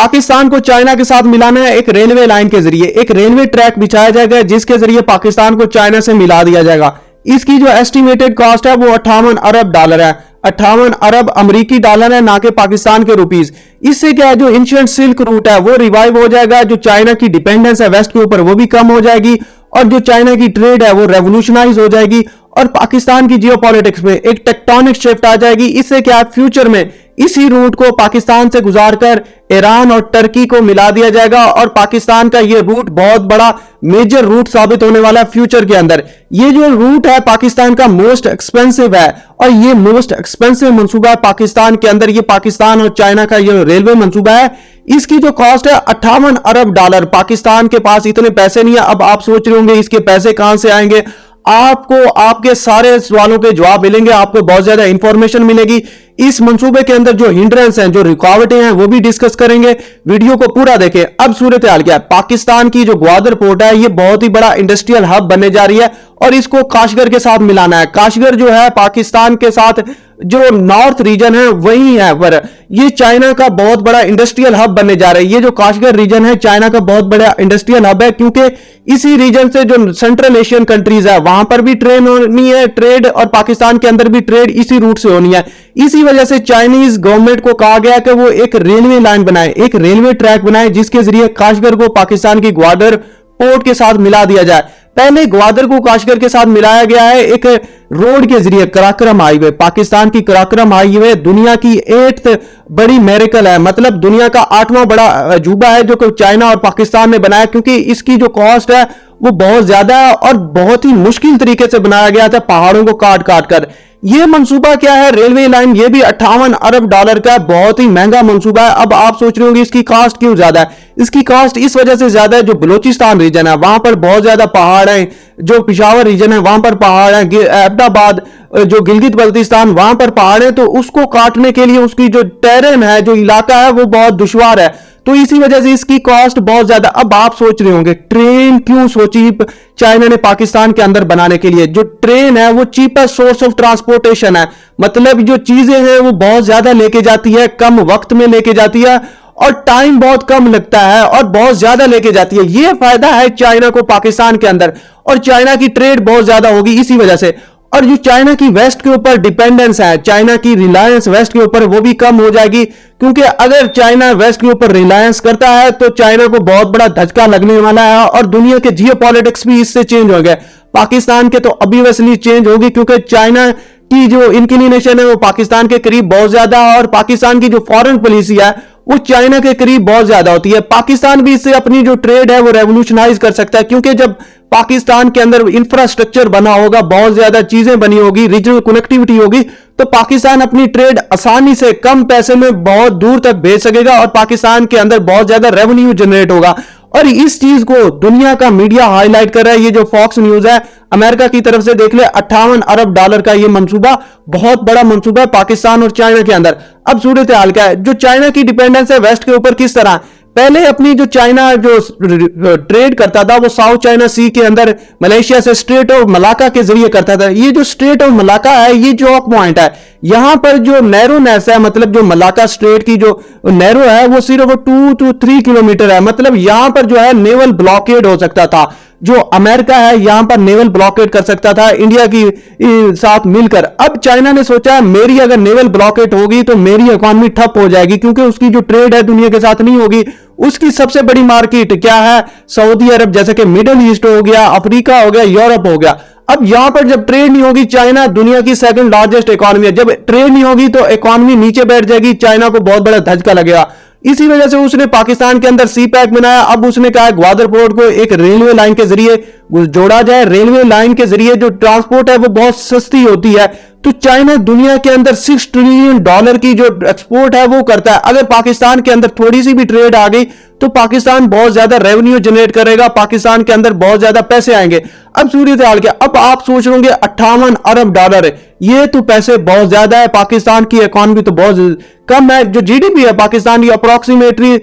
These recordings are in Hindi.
पाकिस्तान को चाइना के साथ मिलाना है एक रेलवे लाइन के जरिए, एक रेलवे ट्रैक बिछाया जाएगा जिसके जरिए पाकिस्तान को चाइना से मिला दिया जाएगा। इसकी जो एस्टिमेटेड कॉस्ट है वो 58 अरब डॉलर है, 58 अरब अमेरिकी डॉलर है, ना कि पाकिस्तान के रुपीस। इससे क्या है, जो एंशिएंट सिल्क रूट है वो रिवाइव हो जाएगा, जो चाइना की डिपेंडेंस है वेस्ट के ऊपर वो भी कम हो जाएगी, और जो चाइना की ट्रेड है वो रेवोल्यूशनाइज हो जाएगी, और पाकिस्तान की जियोपॉलिटिक्स में एक टेक्टोनिक शिफ्ट आ जाएगी। इससे क्या फ्यूचर में इसी रूट को पाकिस्तान से गुजारकर ईरान और टर्की को मिला दिया जाएगा, और पाकिस्तान का ये रूट बहुत बड़ा मेजर रूट साबित होने वाला है फ्यूचर के अंदर। ये जो रूट है पाकिस्तान का मोस्ट एक्सपेंसिव है, और ये मोस्ट एक्सपेंसिव मंसूबा है पाकिस्तान के अंदर। ये पाकिस्तान और चाइना का ये रेलवे मंसूबा है, इसकी जो कॉस्ट है 58 अरब डॉलर। पाकिस्तान के पास इतने पैसे नहीं है। अब आप सोच रहे होंगे इसके पैसे कहां से आएंगे। आपको आपके सारे सवालों के जवाब मिलेंगे, आपको बहुत ज्यादा इंफॉर्मेशन मिलेगी। इस मंसूबे के अंदर जो हिंड्रेंस हैं, जो रुकावटें हैं, वो भी डिस्कस करेंगे। वीडियो को पूरा देखें। अब सूरत हाल क्या है, पाकिस्तान की जो ग्वादर पोर्ट है ये बहुत ही बड़ा इंडस्ट्रियल हब बनने जा रही है, और इसको काशगर के साथ मिलाना है। काशगर जो है पाकिस्तान के साथ जो नॉर्थ रीजन है वही है, पर ये चाइना का बहुत बड़ा इंडस्ट्रियल हब बनने जा रहा है। ये जो काशगर रीजन है चाइना का बहुत बड़ा इंडस्ट्रियल हब है, क्योंकि इसी रीजन से जो सेंट्रल एशियन कंट्रीज है वहां पर भी ट्रेन होनी है, ट्रेड, और पाकिस्तान के अंदर भी ट्रेड इसी रूट से होनी है। इसी वजह से चाइनीज गवर्नमेंट को कहा गया कि वो एक रेलवे लाइन बनाए, एक रेलवे ट्रैक बनाए, जिसके जरिए काशगर को पाकिस्तान की ग्वादर पोर्ट के साथ मिला दिया जाए। पहले ग्वादर को काशगर के साथ मिलाया गया है एक रोड के जरिए, कराक्रम हाईवे। पाकिस्तान की कराक्रम हाईवे दुनिया की 8th बड़ी मेरेकल है, मतलब दुनिया का 8वां बड़ा अजूबा है जो कि चाइना और पाकिस्तान ने बनाया, क्योंकि इसकी जो कॉस्ट है वो बहुत ज्यादा है और बहुत ही मुश्किल तरीके से बनाया गया था, पहाड़ों को काट काट कर। यह मंसूबा क्या है, रेलवे लाइन, ये भी 58 अरब डॉलर का बहुत ही महंगा मंसूबा है। अब आप सोच रहे होंगे इसकी कॉस्ट क्यों ज्यादा है। इसकी कॉस्ट इस वजह से ज्यादा है, जो बलूचिस्तान रीजन है वहां पर बहुत ज्यादा पहाड़ है, जो पिशावर रीजन है वहां पर पहाड़ है, अहमदाबाद, जो गिलगित बल्तिस्तान वहां पर पहाड़ है, तो उसको काटने के लिए उसकी जो टेरेन है, जो इलाका है वो बहुत दुश्वार है, तो इसी वजह से इसकी कॉस्ट बहुत ज्यादा। अब आप सोच रहे होंगे ट्रेन क्यों सोची चाइना ने पाकिस्तान के अंदर बनाने के लिए। जो ट्रेन है वो चीपेस्ट सोर्स ऑफ ट्रांसपोर्टेशन है, मतलब जो चीजें हैं वो बहुत ज्यादा लेके जाती है, कम वक्त में लेके जाती है, और टाइम बहुत कम लगता है, और बहुत ज्यादा लेके जाती है। यह फायदा है चाइना को पाकिस्तान के अंदर, और चाइना की ट्रेड बहुत ज्यादा होगी इसी वजह से। और जो चाइना की वेस्ट के ऊपर डिपेंडेंस है, चाइना की रिलायंस वेस्ट के ऊपर, वो भी कम हो जाएगी, क्योंकि अगर चाइना वेस्ट के ऊपर रिलायंस करता है तो चाइना को बहुत बड़ा धचका लगने वाला है, और दुनिया के जियोपॉलिटिक्स भी इससे चेंज हो गए। पाकिस्तान के तो ऑब्वियसली चेंज होगी, क्योंकि चाइना की जो इंक्लिनेशन है वो पाकिस्तान के करीब बहुत ज्यादा है, और पाकिस्तान की जो फॉरेन पॉलिसी है वो चाइना के करीब बहुत ज्यादा होती है। पाकिस्तान भी इससे अपनी जो ट्रेड है वो रेवोल्यूशनाइज कर सकता है, क्योंकि जब पाकिस्तान के अंदर इंफ्रास्ट्रक्चर बना होगा, बहुत ज्यादा चीजें बनी होगी, रीजनल कनेक्टिविटी होगी, तो पाकिस्तान अपनी ट्रेड आसानी से कम पैसे में बहुत दूर तक भेज सकेगा, और पाकिस्तान के अंदर बहुत ज्यादा रेवेन्यू जनरेट होगा। और इस चीज को दुनिया का मीडिया हाईलाइट कर रहा है। ये जो फॉक्स न्यूज है अमेरिका की तरफ से, देख ले, 58 अरब डॉलर का ये मंसूबा, बहुत बड़ा मंसूबा है पाकिस्तान और चाइना के अंदर। अब सूरत हाल क्या है, जो चाइना की डिपेंडेंस है वेस्ट के ऊपर किस तरह, पहले अपनी जो चाइना जो ट्रेड करता था वो साउथ चाइना सी के अंदर मलेशिया से स्ट्रेट ऑफ मलाका के जरिए करता था। ये जो स्ट्रेट ऑफ मलाका है ये चौक पॉइंट है, यहां पर जो नैरोनेस है, मतलब जो मलाका स्ट्रेट की जो नैरो है वो सिर्फ 2 to 3 किलोमीटर है, मतलब यहां पर जो है नेवल ब्लॉकेड हो सकता था। जो अमेरिका है यहां पर नेवल ब्लॉकेड कर सकता था इंडिया की साथ मिलकर। अब चाइना ने सोचा मेरी अगर नेवल ब्लॉकेड होगी तो मेरी इकोनॉमी ठप हो जाएगी, क्योंकि उसकी जो ट्रेड है दुनिया के साथ नहीं होगी। उसकी सबसे बड़ी मार्केट क्या है, सऊदी अरब, जैसे कि मिडिल ईस्ट हो गया, अफ्रीका हो गया, यूरोप हो गया। अब यहां पर जब ट्रेड नहीं होगी, चाइना दुनिया की सेकंड लार्जेस्ट इकोनॉमी है, जब ट्रेड नहीं होगी तो इकोनॉमी नीचे बैठ जाएगी, चाइना को बहुत बड़ा धचका लगेगा। इसी वजह से उसने पाकिस्तान के अंदर सी पैक बनाया। अब उसने कहा ग्वादर पोर्ट को एक रेलवे लाइन के जरिए जोड़ा जाए। रेलवे लाइन के जरिए जो ट्रांसपोर्ट है वो बहुत सस्ती होती है, तो चाइना दुनिया के अंदर $6 ट्रिलियन की जो एक्सपोर्ट है वो करता है। अगर पाकिस्तान के अंदर थोड़ी सी भी ट्रेड आ गई तो पाकिस्तान बहुत ज्यादा रेवेन्यू जनरेट करेगा, पाकिस्तान के अंदर बहुत ज्यादा पैसे आएंगे। अब सूरत हाल क्या, अब आप सोच रहे होंगे 58 अरब डॉलर, ये तो पैसे बहुत ज्यादा है, पाकिस्तान की इकोनॉमी तो बहुत कम है। जो जीडीपी है पाकिस्तान की अप्रोक्सीमेटली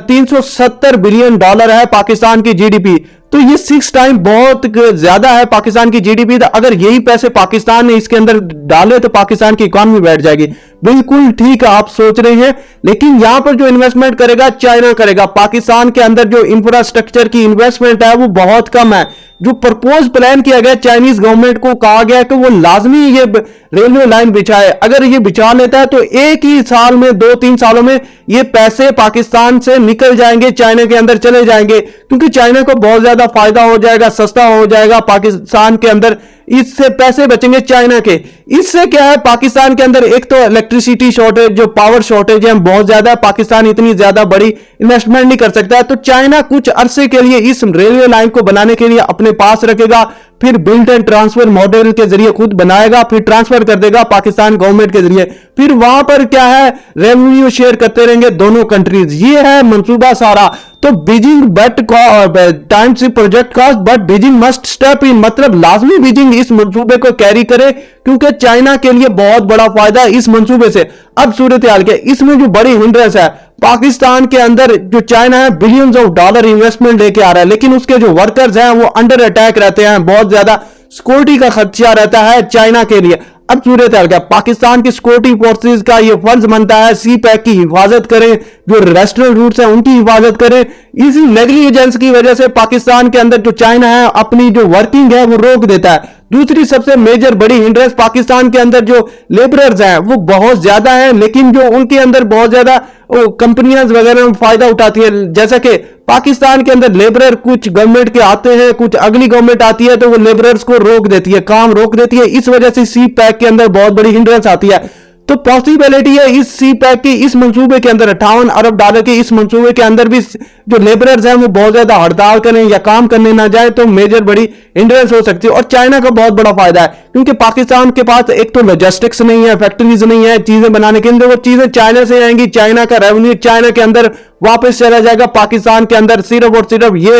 $370 बिलियन है पाकिस्तान की जीडीपी, तो ये 6 टाइम बहुत ज्यादा है पाकिस्तान की जीडीपी। तो अगर यही पैसे पाकिस्तान ने इसके अंदर डाले तो पाकिस्तान की इकोनॉमी बैठ जाएगी। बिल्कुल ठीक आप सोच रहे हैं, लेकिन यहां पर जो इन्वेस्टमेंट करेगा चाइना करेगा। पाकिस्तान के अंदर जो इंफ्रास्ट्रक्चर की इन्वेस्टमेंट है वो बहुत कम है। जो प्रपोज प्लान किया गया, चाइनीज गवर्नमेंट को कहा गया कि वो लाजमी ये रेलवे लाइन बिछाए। अगर ये बिछा लेता है तो एक ही साल में, 2-3 सालों में ये पैसे पाकिस्तान से निकल जाएंगे, चाइना के अंदर चले जाएंगे, क्योंकि चाइना को बहुत ज्यादा फायदा हो जाएगा, सस्ता हो जाएगा पाकिस्तान के अंदर, इससे पैसे बचेंगे चाइना के। इससे क्या है, पाकिस्तान के अंदर एक तो इलेक्ट्रिसिटी शॉर्टेज, जो पावर शॉर्टेज है बहुत ज्यादा है, पाकिस्तान इतनी ज्यादा बड़ी इन्वेस्टमेंट नहीं कर सकता है, तो चाइना कुछ अरसे के लिए इस रेलवे लाइन को बनाने के लिए अपने पास रखेगा, फिर बिल्ड एंड ट्रांसफर मॉडल के जरिए खुद बनाएगा, फिर ट्रांसफर कर देगा पाकिस्तान गवर्नमेंट के जरिए, फिर वहां पर क्या है, रेवेन्यू शेयर करते रहेंगे दोनों कंट्रीज। ये है मंसूबा सारा। तो बीजिंग बट टाइम से project cost, but Beijing must step in, मतलब लाजमी बीजिंग इस मंसूबे को कैरी करे, क्योंकि चाइना के लिए बहुत बड़ा फायदा है इस मंसूबे से। अब सूरत हाल के इसमें जो बड़ी हिंड्रेंस है, पाकिस्तान के अंदर जो चाइना है बिलियंस ऑफ डॉलर इन्वेस्टमेंट लेके आ रहा है, लेकिन उसके जो वर्कर्स हैं वो अंडर अटैक रहते हैं, बहुत ज्यादा सिक्योरिटी का खर्चा रहता है चाइना के लिए। अब सूरत हाल क्या, पाकिस्तान की सिक्योरिटी फोर्सेस का ये फर्ज बनता है सी पैक की हिफाजत करें, जो रेस्टोरेंट रूट्स हैं उनकी हिफाजत करें। इसी नेग्लिजेंस की वजह से पाकिस्तान के अंदर जो चाइना है अपनी जो वर्किंग है वो रोक देता है। दूसरी सबसे मेजर बड़ी हिंड्रेंस, पाकिस्तान के अंदर जो लेबरर्स हैं वो बहुत ज्यादा हैं, लेकिन जो उनके अंदर बहुत ज्यादा कंपनियां वगैरह में फायदा उठाती है। जैसा कि पाकिस्तान के अंदर लेबरर कुछ गवर्नमेंट के आते हैं, कुछ अगली गवर्नमेंट आती है तो वो लेबरर्स को रोक देती है, काम रोक देती है, इस वजह से सी पैक के अंदर बहुत बड़ी हिंड्रेंस आती है। तो पॉसिबिलिटी है इस सी पैक की, इस मंसूबे के अंदर 58 अरब डॉलर के इस मंसूबे के अंदर भी जो लेबरर्स हैं वो बहुत ज्यादा हड़ताल करें या काम करने ना जाए तो मेजर बड़ी हिंड्रेंस हो सकती है। और चाइना का बहुत बड़ा फायदा है, क्योंकि पाकिस्तान के पास एक तो लॉजिस्टिक्स नहीं है, फैक्ट्रीज नहीं है चीजें बनाने के लिए, वो चीजें चाइना से आएंगी, चाइना का रेवेन्यू चाइना के अंदर वापस चला जाएगा पाकिस्तान के अंदर। सिर्फ और सिर्फ ये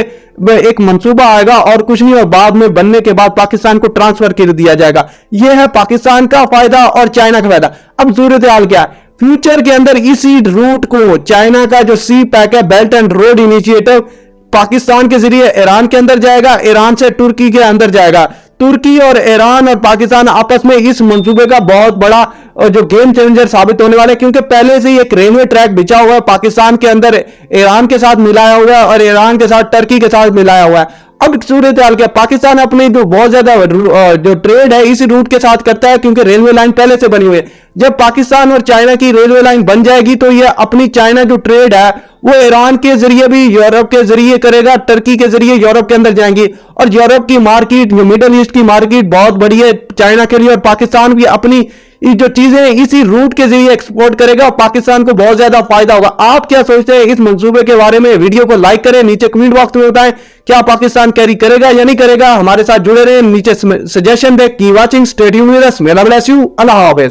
एक मंसूबा आएगा और कुछ नहीं, और बाद में बनने के बाद पाकिस्तान को ट्रांसफर कर दिया जाएगा। यह है पाकिस्तान का फायदा और चाइना का फायदा। अब सूरत हाल क्या है, फ्यूचर के अंदर इसी रूट को चाइना का जो सी पैक है, belt and road initiative, Pakistan के जरिए ईरान के अंदर जाएगा, ईरान से तुर्की के अंदर जाएगा। तुर्की और ईरान और पाकिस्तान आपस में इस मंसूबे का बहुत बड़ा जो गेम चेंजर साबित होने वाला है, क्योंकि पहले से ही एक रेलवे ट्रैक बिछा हुआ है पाकिस्तान के अंदर, ईरान के साथ मिलाया हुआ है और ईरान के साथ टर्की के साथ मिलाया हुआ है। अब सूरत हाल क्या, पाकिस्तान अपनी जो बहुत ज्यादा जो ट्रेड है इसी रूट के साथ करता है, क्योंकि रेलवे लाइन पहले से बनी हुई है। जब पाकिस्तान और चाइना की रेलवे लाइन बन जाएगी तो ये अपनी चाइना जो ट्रेड है वो ईरान के जरिए भी यूरोप के जरिए करेगा, टर्की के जरिए यूरोप के अंदर जाएंगी, और यूरोप की मार्केट, मिडिल ईस्ट की मार्केट बहुत बड़ी है चाइना के लिए, और पाकिस्तान भी अपनी जो चीजें इसी रूट के जरिए एक्सपोर्ट करेगा और पाकिस्तान को बहुत ज्यादा फायदा होगा। आप क्या सोचते हैं इस मंसूबे के बारे में? वीडियो को लाइक करें, नीचे कमेंट बॉक्स में बताएं क्या पाकिस्तान कैरी करेगा या नहीं करेगा। हमारे साथ जुड़े रहें, नीचे सजेशन दें। Keep watching, stay tuned with us. मेरा ब्लेस यू, अल्लाह हाफिज।